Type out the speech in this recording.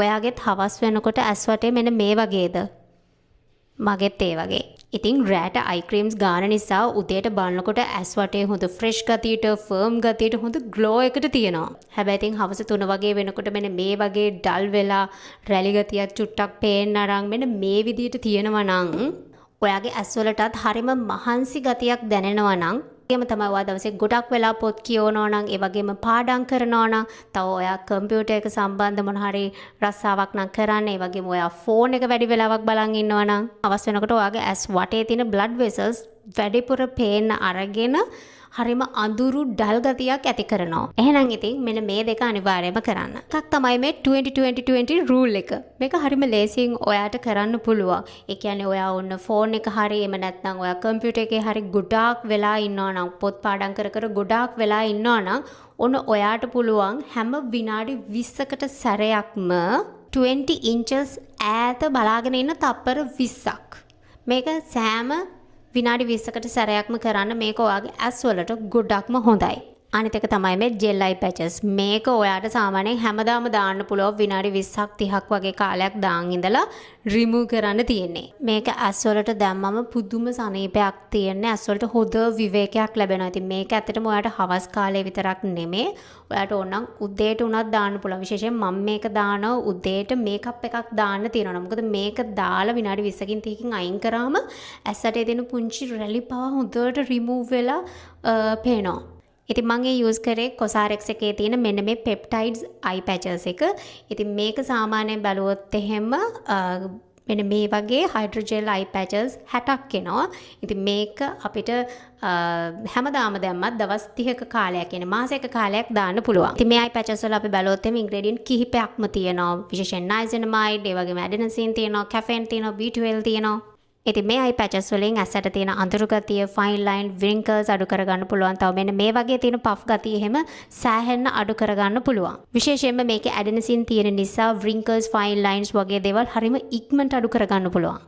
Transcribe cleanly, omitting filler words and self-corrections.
ඔයාගෙත් හවස් වෙනකොට ඇස් වටේ මෙන්න මේ වගේද? මගෙත් ඒ වගේ. ඉතින් රෑට අයි ක්‍රීම්ස් ගාන නිසා උදේට බලනකොට ඇස් වටේ හොඳ ෆ්‍රෙෂ් ගතියට, ෆර්ම් ගතියට හොඳ ග්ලෝ එකකට තියෙනවා. හැබැයි ඉතින් හවස 3 වගේ වෙනකොට මෙන්න මේ වගේ ඩල් වෙලා රැලි ගතියක් චුට්ටක් පේන්න අරන් මෙන්න මේ විදියට තියෙනවා නම් ඔයාගේ ඇස් වලටත් හරිම මහන්සි ගතියක් දැනෙනවා නම් ඒකම තමයි ඔයා දවසේ ගොඩක් වෙලා පොත් කියවනවා නම් ඒ වගේම පාඩම් කරනවා නම් තව ඔයා කම්පියුටර් එක සම්බන්ධ මොන හරි රස්සාවක් නම් කරන්න ඒ වගේම ඔයා ෆෝන් එක වැඩි වෙලාවක් බලන් ඉන්නවා නම් අවස් වෙනකොට ඔයාගේ ඇස් වටේ තියෙන බ්ලඩ් වෙසල්ස් වැඩිපුර පේන්න අරගෙන හරිම අඳුරු ඩල් ගතියක් ඇති කරනවා. එහෙනම් ඉතින් මෙන්න මේ දෙක අනිවාර්යයෙන්ම කරන්න. එකක් තමයි මේ 20-20-20 රූල් එක. මේක හරිම ලේසියෙන් ඔයාට කරන්න පුළුවන්. ඒ කියන්නේ ඔයා ඔන්න ෆෝන් එක හරි එහෙම නැත්නම් ඔයා කම්පියුටර් එකේ හරි ගොඩාක් වෙලා ඉන්නවා නම් පොත් පාඩම් කර කර ගොඩාක් වෙලා ඉන්නවා නම් ඔන්න ඔයාට පුළුවන් හැම විනාඩි 20කට සැරයක්ම 20 inches ඈත බලාගෙන ඉන්න තප්පර 20ක්. මේක සෑම විනාඩි 20කට සැරයක්ම කරන්න මේක ඔයාගේ ඇස් වලට ගොඩක්ම හොඳයි. අනිත් එක තමයි මේ ජෙල් අයි පැචස්. මේක ඔයාට සාමාන්‍යයෙන් හැමදාම දාන්න පුළුවන් විනාඩි 20ක් 30ක් වගේ කාලයක් දාන් ඉඳලා රිමූව් කරන්න තියෙන්නේ. මේක ඇස් වලට දැම්මම පුදුම සනීපයක් තියෙන්නේ. ඇස් වලට හොඳ විවේකයක් ලැබෙනවා. ඉතින් මේක ඇත්තටම ඔයාට හවස් කාලේ විතරක් නෙමෙයි. ඔයාට ඕනනම් උදේට උනත් දාන්න පුළුවන්. විශේෂයෙන් මම මේක දානවා උදේට මේකප් එකක් දාන්න තියෙනවා. මොකද මේක දාලා විනාඩි 20කින් 30කින් අයින් කරාම ඇස්සට තියෙන පුංචි රැලි පව හොඳට රිමූව් වෙලා පේනවා. ඉතින් මම ඒ යූස් කරේ කොසාරෙක්ස් එකේ තියෙන මෙන්න මේ පෙප්ටයිඩ්ස් අයි පැචස් එක. ඉතින් මේක සාමාන්‍යයෙන් බැලුවොත් එහෙම මෙන්න මේ වගේ හයිඩ්‍රොජෙල් අයි පැචස් 60ක් එනවා. ඉතින් මේක අපිට හැමදාම දැම්මත් දවස් 30ක කාලයක් කියන්නේ මාසයක කාලයක් දාන්න පුළුවන්. ඉතින් මේ අයි පැචස් වල අපි බැලුවොත් එහෙම ඉන්ග්‍රෙඩියන්ට් කිහිපයක්ම තියෙනවා. විශේෂයෙන් නයිසිනමයිඩ්, ඒ වගේම ඇඩෙනසින් තියෙනවා, කැෆෙන් තියෙනවා, B12 තියෙනවා. ඉතින් මේ අයි පැචස් වලින් ඇසට තියෙන අඳුරු ගතිය, ෆයින් ලයින්, wrinkles අඩු කරගන්න පුළුවන්. තව මෙන්න මේ වගේ තියෙන පෆ් ගතිය එහෙම සෑහෙන්න අඩු කරගන්න පුළුවන්. විශේෂයෙන්ම මේකේ ඇඩෙනසින් තියෙන නිසා wrinkles, fine lines වගේ දේවල් හරිම ඉක්මනට අඩු කරගන්න පුළුවන්.